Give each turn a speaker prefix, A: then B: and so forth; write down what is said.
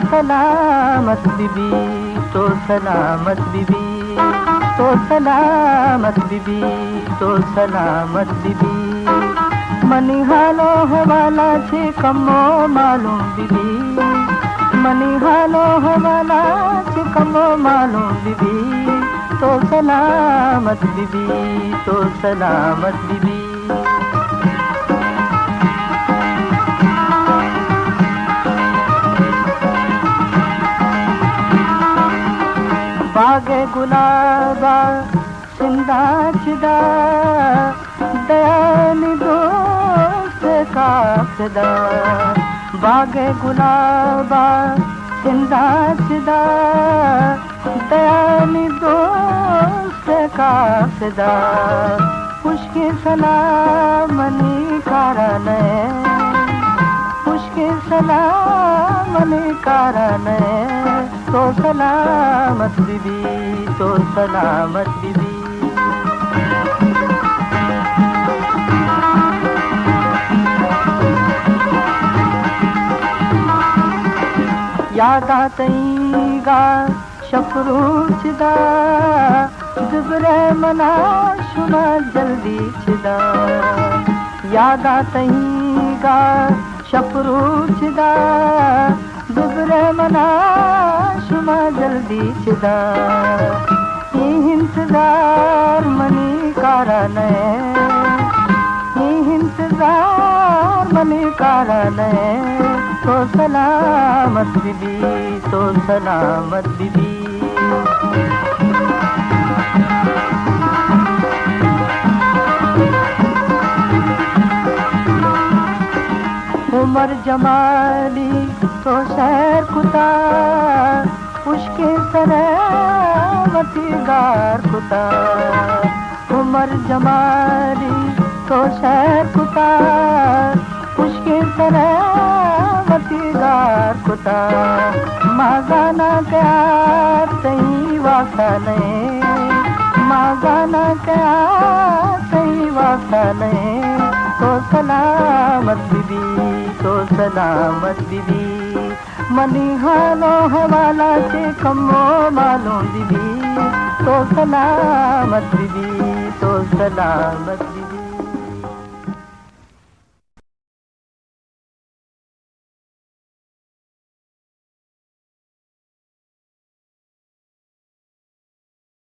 A: सलामत बीबी, तो सलामत बीबी, तो सलामत बीबी, तो सलामत बीबी। मनी हालो हवाला छे कमो मालूम बीबी, मनी हालो हवाला छे कमो मालूम बीबी, तो सलामत बीबी, तो सलामत बीबी। बागे गुलाबा सिंदा चिदा दयानी दोस्त का फिदा, बागे गुलाबा सिंदा चिदा दयानी दोस्त का फिदा। उसके सलामनी कारण, उसके सलामनी कारण, तो सलामत बीबी, तो सलामत बीबी। याद आतईगा शपरूचदा दुबरे मना शुमा जल्दी छिदा, याद आतईगा शपरूचदा दुबरे मना शुमा जल्दी छिदा। इंतजार मनी कारण, इंतजार मनी कारण, तो सलामत बीबी, तो सलामत बीबी। उमर जमाली तो शहर कुता, उसके सरावती गार कुता। उमर जमाली तो शहर कुता, उसके सरावती गार कुता। मागाना प्यार तई वासने, मागाना प्यार तई वासने, तो सलामत बीबी, तो सलामत बीबी। मनी हालो हवाला से कमो मालूम बीबी, तो सलामत बीबी, तो सलामत बीबी।